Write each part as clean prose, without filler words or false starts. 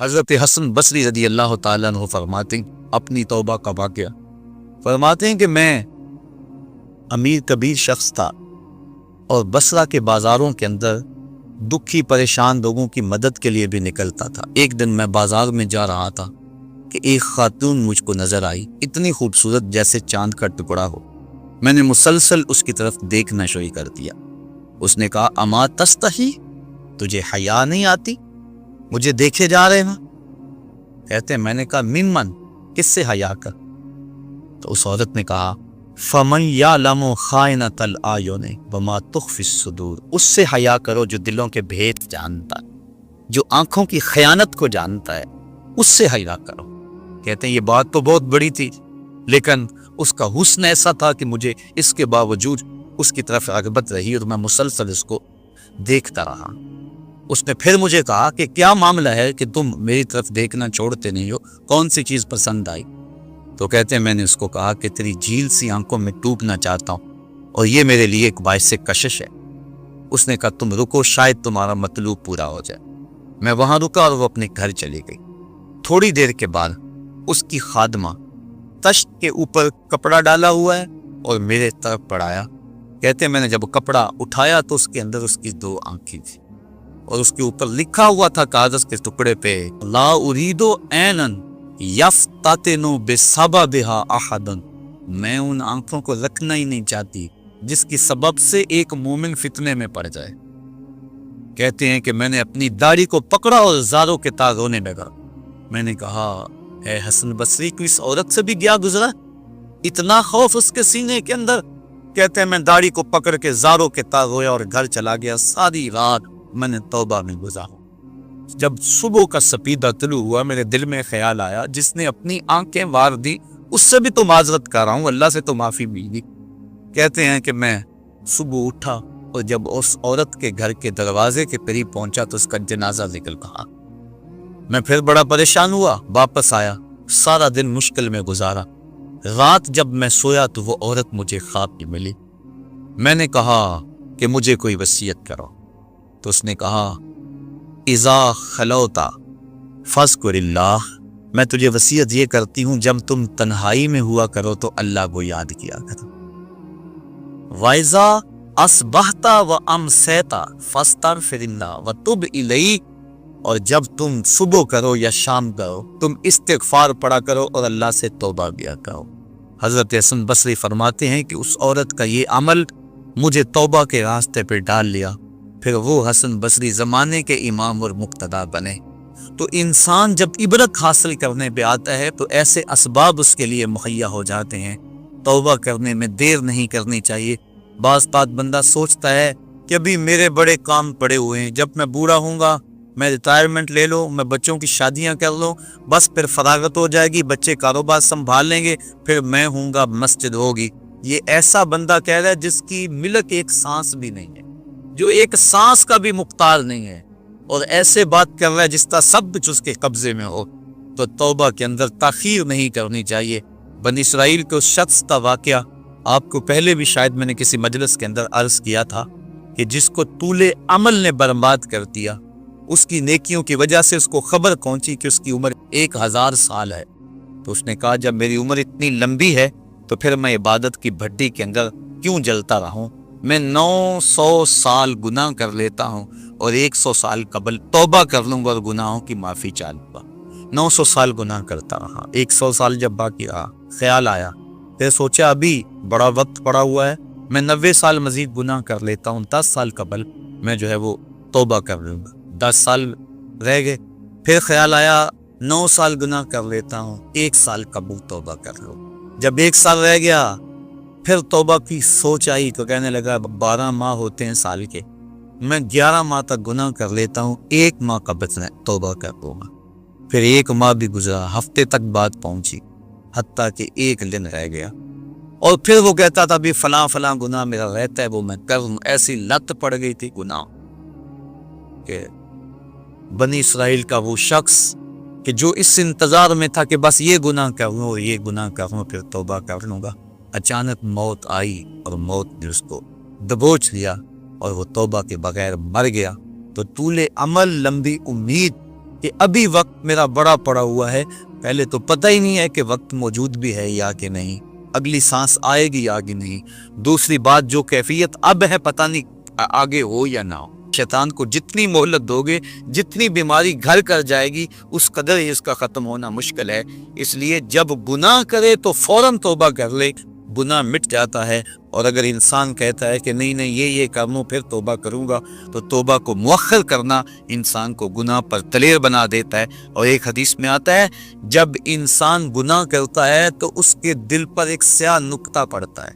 حضرت حسن بصری رضی اللہ تعالیٰ عنہ فرماتے ہیں اپنی توبہ کا واقعہ، فرماتے ہیں کہ میں امیر کبیر شخص تھا اور بصرہ کے بازاروں کے اندر دکھی پریشان لوگوں کی مدد کے لیے بھی نکلتا تھا۔ ایک دن میں بازار میں جا رہا تھا کہ ایک خاتون مجھ کو نظر آئی، اتنی خوبصورت جیسے چاند کا ٹکڑا ہو۔ میں نے مسلسل اس کی طرف دیکھنا شروع کر دیا۔ اس نے کہا اما تستحی، تجھے حیا نہیں آتی؟ مجھے دیکھے جا رہے ہیں؟ کہتے ہیں میں نے کہا ممن، کس سے حیا کر؟ تو اس عورت نے کہا فمن یعلم خائنۃ الاعین وما تخفی الصدور، اس سے حیا کرو جو دلوں کے بھید جانتا ہے، جو آنکھوں کی خیانت کو جانتا ہے، اس سے حیا کرو۔ کہتے ہیں یہ بات تو بہت بڑی تھی، لیکن اس کا حسن ایسا تھا کہ مجھے اس کے باوجود اس کی طرف رغبت رہی اور میں مسلسل اس کو دیکھتا رہا۔ اس نے پھر مجھے کہا کہ کیا معاملہ ہے کہ تم میری طرف دیکھنا چھوڑتے نہیں ہو، کون سی چیز پسند آئی؟ تو کہتے ہیں میں نے اس کو کہا کہ تیری جھیل سی آنکھوں میں ڈوبنا چاہتا ہوں اور یہ میرے لیے ایک باعث کشش ہے۔ اس نے کہا تم رکو، شاید تمہارا مطلوب پورا ہو جائے۔ میں وہاں رکا اور وہ اپنے گھر چلی گئی۔ تھوڑی دیر کے بعد اس کی خادمہ تشت کے اوپر کپڑا ڈالا ہوا ہے اور میرے طرف پڑھایا۔ کہتے ہیں میں نے جب کپڑا اٹھایا تو اس کے اندر اس کی 2 آنکھیں تھی اور اس کے اوپر لکھا ہوا تھا کاغذ کے ٹکڑے پہ لا اريد عینا یفتتن بسببها احدا، میں ان آنکھوں کو رکھنا ہی نہیں چاہتی جس کی سبب سے ایک مومن فتنے میں پڑ جائے۔ کہتے ہیں کہ میں نے اپنی داڑھی کو پکڑا اور زاروں کے تار رونے لگا۔ میں نے کہا اے حسن بصری کو اس عورت سے بھی گیا گزرا، اتنا خوف اس کے سینے کے اندر؟ کہتے ہیں میں داڑھی کو پکڑ کے زاروں کے تار رویا اور گھر چلا گیا۔ ساری رات میں نے توبہ میں گزارا۔ جب صبح کا سپیدہ طلوع ہوا میرے دل میں خیال آیا جس نے اپنی آنکھیں وار دی اس سے بھی تو معذرت کر رہا ہوں، اللہ سے تو معافی ملی۔ کہتے ہیں کہ میں صبح اٹھا اور جب اس عورت کے گھر کے دروازے کے قریب پہنچا تو اس کا جنازہ نکل رہا۔ میں پھر بڑا پریشان ہوا، واپس آیا، سارا دن مشکل میں گزارا۔ رات جب میں سویا تو وہ عورت مجھے خواب میں ملی۔ میں نے کہا کہ مجھے کوئی وصیت کرو، تو اس نے کہا اذا خلوتا فاذکر اللہ، میں تجھے وصیت یہ کرتی ہوں جب تم تنہائی میں ہوا کرو تو اللہ کو یاد کیا کرو۔ وَإِذَا أَصْبَحْتَ وَأَمْسَيْتَ فَاسْتَغْفِرِ اللَّهَ وَتُبْ إِلَيْهِ، اور جب تم صبح کرو یا شام کرو تم استغفار پڑھا کرو اور اللہ سے توبہ کیا کرو۔ حضرت حسن بصری فرماتے ہیں کہ اس عورت کا یہ عمل مجھے توبہ کے راستے پہ ڈال لیا، پھر وہ حسن بصری زمانے کے امام اور مقتدا بنے۔ تو انسان جب عبرت حاصل کرنے پہ آتا ہے تو ایسے اسباب اس کے لیے مہیا ہو جاتے ہیں، توبہ کرنے میں دیر نہیں کرنی چاہیے۔ بعض بات بندہ سوچتا ہے کہ ابھی میرے بڑے کام پڑے ہوئے ہیں، جب میں بوڑھا ہوں گا میں ریٹائرمنٹ لے لوں، میں بچوں کی شادیاں کر لوں، بس پھر فراغت ہو جائے گی، بچے کاروبار سنبھال لیں گے، پھر میں ہوں گا، مسجد ہوگی۔ یہ ایسا بندہ کہہ رہا ہے جس کی ملک ایک سانس بھی نہیں ہے، جو ایک سانس کا بھی مختار نہیں ہے، اور ایسے بات کر رہا ہے جس کا سب کچھ اس کے قبضے میں ہو۔ تو توبہ کے اندر تاخیر نہیں کرنی چاہیے۔ بنی اسرائیل کے اس شخص کا واقعہ آپ کو پہلے بھی شاید میں نے کسی مجلس کے اندر عرض کیا تھا کہ جس کو طول عمل نے برباد کر دیا، اس کی نیکیوں کی وجہ سے اس کو خبر پہنچی کہ اس کی عمر 1000 سال ہے، تو اس نے کہا جب میری عمر اتنی لمبی ہے تو پھر میں عبادت کی بھٹی کے اندر کیوں جلتا رہوں؟ میں 900 سال گناہ کر لیتا ہوں اور 100 سال قبل توبہ کر لوں گا اور گناہوں کی معافی چاہوں گا۔ 900 سال گناہ کرتا رہا، 100 سال جب باقی رہا، خیال آیا، پھر سوچا ابھی بڑا وقت پڑا ہوا ہے، میں 90 سال مزید گناہ کر لیتا ہوں، 10 سال قبل میں جو ہے وہ توبہ کر لوں گا۔ 10 سال رہ گئے، پھر خیال آیا 9 سال گناہ کر لیتا ہوں، 1 سال قبل توبہ کر لوں۔ جب 1 سال رہ گیا پھر توبہ کی سوچ آئی تو کہنے لگا 12 ماہ ہوتے ہیں سال کے، میں 11 ماہ تک گناہ کر لیتا ہوں، 1 ماہ قبل توبہ کر لوں گا۔ پھر 1 ماہ بھی گزرا، ہفتے تک بات پہنچی، حتیٰ کہ 1 دن رہ گیا، اور پھر وہ کہتا تھا بھی فلاں فلاں گناہ میرا رہتا ہے وہ میں کروں۔ ایسی لت پڑ گئی تھی گناہ کہ بنی اسرائیل کا وہ شخص کہ جو اس انتظار میں تھا کہ بس یہ گناہ کروں اور یہ گناہ کروں پھر توبہ کر لوں گا، اچانک موت آئی اور موت نے اس کو دبوچ لیا اور وہ توبہ کے بغیر مر گیا۔ تو طول عمل، لمبی امید کہ ابھی وقت میرا بڑا پڑا ہوا ہے، پہلے تو پتہ ہی نہیں ہے کہ وقت موجود بھی ہے یا کہ نہیں، اگلی سانس آئے گی یا کہ نہیں، دوسری بات جو کیفیت اب ہے پتہ نہیں آگے ہو یا نہ ہو۔ شیطان کو جتنی مہلت دو گے، جتنی بیماری گھر کر جائے گی، اس قدر ہی اس کا ختم ہونا مشکل ہے۔ اس لیے جب گناہ کرے تو فوراً توبہ کر لے، گناہ مٹ جاتا ہے۔ اور اگر انسان کہتا ہے کہ نہیں یہ کر لوں پھر توبہ کروں گا، تو توبہ کو مؤخر کرنا انسان کو گناہ پر دلیر بنا دیتا ہے۔ اور ایک حدیث میں آتا ہے جب انسان گناہ کرتا ہے تو اس کے دل پر ایک سیاہ نقطہ پڑتا ہے،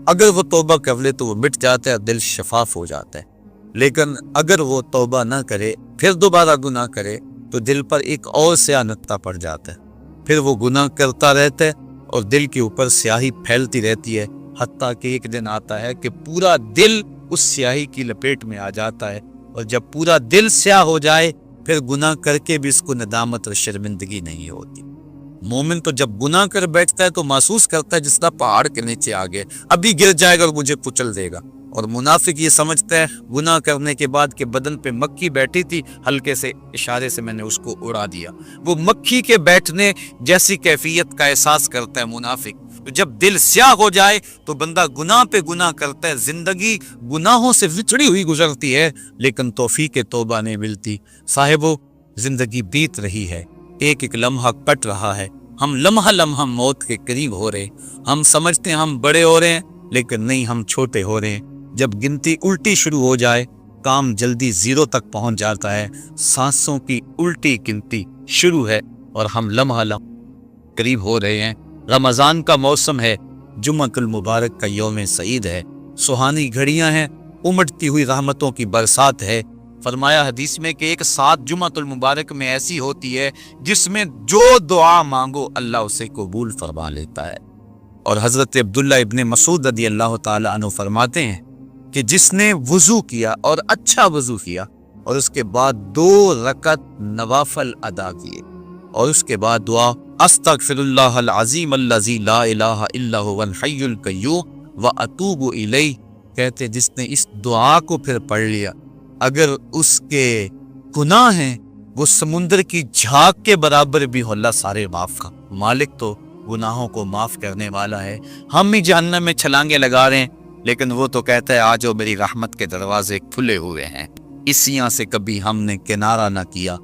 اگر وہ توبہ کر لے تو وہ مٹ جاتا ہے، دل شفاف ہو جاتا ہے۔ لیکن اگر وہ توبہ نہ کرے پھر دوبارہ گناہ کرے تو دل پر ایک اور سیاہ نقطہ پڑ جاتا ہے، پھر وہ گناہ کرتا رہتا ہے اور دل کے اوپر سیاہی پھیلتی رہتی ہے، حتیٰ کہ ایک دن آتا ہے کہ پورا دل اس سیاہی کی لپیٹ میں آ جاتا ہے۔ اور جب پورا دل سیاہ ہو جائے پھر گناہ کر کے بھی اس کو ندامت اور شرمندگی نہیں ہوتی۔ مومن تو جب گناہ کر بیٹھتا ہے تو محسوس کرتا ہے جس طرح پہاڑ کے نیچے آ گئے، ابھی گر جائے گا اور مجھے کچل دے گا۔ اور منافق یہ سمجھتا ہے گناہ کرنے کے بعد کہ بدن پہ مکھی بیٹھی تھی، ہلکے سے اشارے سے میں نے اس کو اڑا دیا، وہ مکھی کے بیٹھنے جیسی کیفیت کا احساس کرتا ہے منافق۔ تو جب دل سیاہ ہو جائے تو بندہ گناہ پہ گناہ کرتا ہے، زندگی گناہوں سے وچڑی ہوئی گزرتی ہے، لیکن توفیق توبہ نہیں ملتی۔ صاحبو، زندگی بیت رہی ہے، ایک ایک لمحہ کٹ رہا ہے، ہم لمحہ لمحہ موت کے قریب ہو رہے، ہم سمجھتے ہیں ہم بڑے ہو رہے ہیں لیکن نہیں، ہم چھوٹے ہو رہے ہیں۔ جب گنتی الٹی شروع ہو جائے کام جلدی زیرو تک پہنچ جاتا ہے، سانسوں کی الٹی گنتی شروع ہے اور ہم لمحہ لمحہ قریب ہو رہے ہیں۔ رمضان کا موسم ہے، جمعۃ المبارک کا یوم سعید ہے، سہانی گھڑیاں ہیں، امٹتی ہوئی رحمتوں کی برسات ہے۔ فرمایا حدیث میں کہ ایک ساتھ جمعۃ المبارک میں ایسی ہوتی ہے جس میں جو دعا مانگو اللہ اسے قبول فرما لیتا ہے۔ اور حضرت عبداللہ ابن مسعود رضی اللہ تعالی عنہ فرماتے ہیں کہ جس نے وضو کیا اور اچھا وضو کیا اور اس کے بعد 2 رکعت نوافل ادا کیے اور اس کے بعد دعا استغفر اللہ العظیم الذی لا الہ الا هو الحی القیوم واتوب الیہ، کہتے جس نے اس دعا کو پھر پڑھ لیا، اگر اس کے گناہ ہیں وہ سمندر کی جھاگ کے برابر بھی ہو، اللہ سارے معاف کا مالک تو گناہوں کو معاف کرنے والا ہے۔ ہم ہی جہنم میں چھلانگے لگا رہے ہیں لیکن وہ تو کہتا ہے آجو میری رحمت کے دروازے کھلے ہوئے ہیں۔ اسیاں سے کبھی ہم نے کنارہ نہ کیا،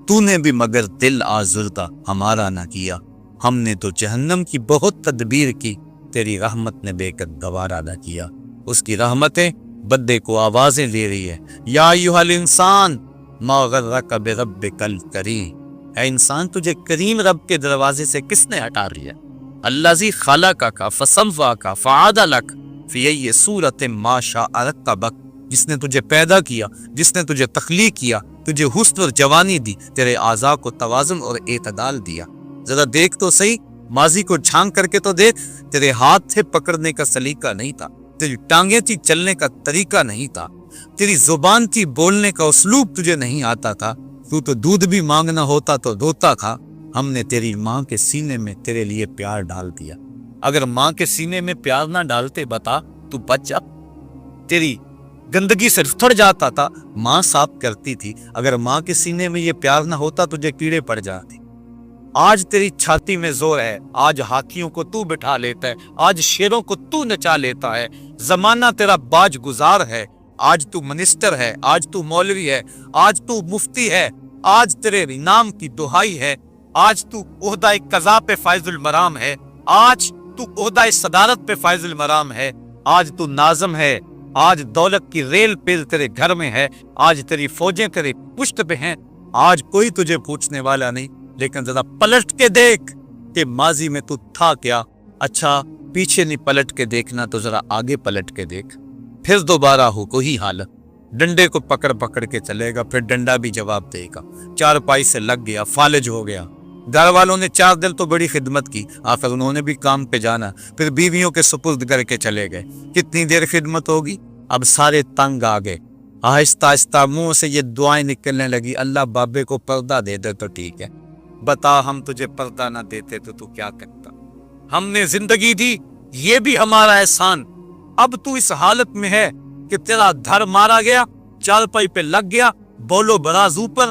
تو نے بھی مگر دل آزردہ ہمارا نہ کیا، ہم نے تو جہنم کی بہت تدبیر کی، تیری رحمت نے بے قد گوارا نہ کیا۔ اس کی رحمتیں بدے کو آوازیں دے رہی ہے، یا ایھا الانسان ما غرک بربک الکریم، اے انسان تجھے کریم رب کے دروازے سے کس نے ہٹا لیا؟ الذی خلقک فسواک فعدلک فی ای صورت ما شاء رکبک، جس نے تجھے پیدا کیا، جس نے تجھے تخلیق کیا، تجھے حسن اور جوانی دی، تیرے اعضاء کو توازن اور اعتدال دیا۔ ذرا دیکھ تو صحیح، ماضی کو جھانک کر کے تو دیکھ، تیرے ہاتھ تھے پکڑنے کا سلیقہ نہیں تھا، تیری ٹانگیں تھی چلنے کا طریقہ نہیں تھا، تیری زبان تھی بولنے کا اسلوب تجھے نہیں آتا تھا، تو دودھ بھی مانگنا ہوتا تو دھوتا تھا۔ ہم نے تیری ماں کے سینے میں تیرے لیے پیار ڈال دیا، اگر ماں کے سینے میں پیار نہ ڈالتے بتا تو بچ جا، تیری گندگی سے ٹھڑ جاتا تھا، ماں صاف کرتی تھی، اگر ماں کے سینے میں یہ پیار نہ ہوتا تجھے کیڑے پڑ جاتے۔ آج تیری چھاتی میں زور ہے، آج ہاتھیوں کو تو بٹھا لیتا ہے، آج شیروں کو تو نچا لیتا ہے، زمانہ تیرا باج گزار ہے، آج تو منسٹر ہے، آج تو مولوی ہے، آج تو مفتی ہے، آج تیرے نام کی دہائی ہے، آج تو عہدہ قضا پہ فائز المرام ہے، آج تو عہدہ صدارت پہ فائز المرام ہے، آج تو ناظم ہے، آج دولت کی ریل پل تیرے گھر میں ہے، آج تیری فوجیں تیرے پشت پہ ہیں، آج کوئی تجھے پوچھنے والا نہیں، لیکن ذرا پلٹ کے دیکھ کہ ماضی میں تو تھا کیا۔ اچھا پیچھے نہیں پلٹ کے دیکھنا تو ذرا آگے پلٹ کے دیکھ، پھر دوبارہ ہو کوئی حالت، ڈنڈے کو پکڑ پکڑ کے چلے گا، پھر ڈنڈا بھی جواب دے گا، چارپائی سے لگ گیا، فالج ہو گیا، گھر والوں نے 4 دن تو بڑی خدمت کی، آخر انہوں نے بھی کام پہ جانا، پھر بیویوں کے سپرد کر کے چلے گئے، کتنی دیر خدمت ہوگی؟ اب سارے تنگ آ گئے، آہستہ آہستہ منہ سے یہ دعائیں نکلنے لگی، اللہ بابے کو پردہ دے دے تو ٹھیک ہے، بتا ہم تجھے پردہ نہ دیتے تو کیا کرتا؟ ہم نے زندگی دی، یہ بھی ہمارا احسان، اب تو اس حالت میں ہے کہ تیرا دھر مارا گیا، چارپائی پہ لگ گیا، بولو براز اوپر،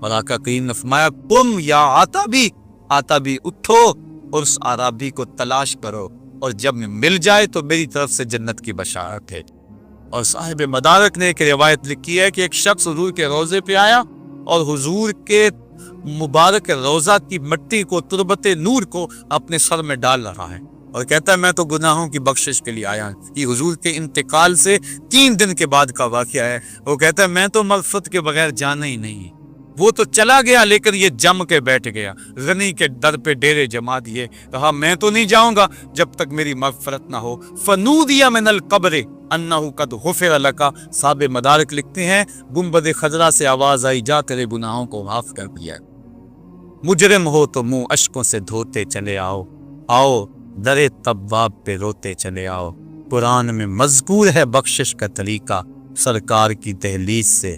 اور آقا کریم نے فرمایا قم یا آتابی اٹھو اور اس عرابی کو تلاش کرو، اور جب مل جائے تو میری طرف سے جنت کی بشارت ہے۔ اور صاحب مدارک نے ایک روایت لکھی ہے کہ ایک شخص حضور کے روضے پہ آیا اور حضور کے مبارک روضہ کی مٹی کو، تربت نور کو اپنے سر میں ڈال رہا ہے اور کہتا ہے میں تو گناہوں کی بخشش کے لیے آیا ہوں۔ یہ حضور کے انتقال سے 3 دن کے بعد کا واقعہ ہے۔ وہ کہتا ہے میں تو مغفرت کے بغیر جانا ہی نہیں۔ وہ تو چلا گیا لیکن یہ جم کے بیٹھ گیا، غنی کے در پہ ڈیرے جما دیے، کہا میں تو نہیں جاؤں گا جب تک میری مغفرت نہ ہو۔ فنودی من القبر انہ قد غفر لک، صاحب مدارک لکھتے ہیں گنبد خضرا سے آواز آئی جا تیرے گناہوں کو معاف کر دیا۔ مجرم ہو تو منہ اشکوں سے دھوتے چلے آؤ، آؤ در تواب پہ روتے چلے آؤ۔ قرآن میں مذکور ہے بخشش کا طریقہ، سرکار کی دہلیز سے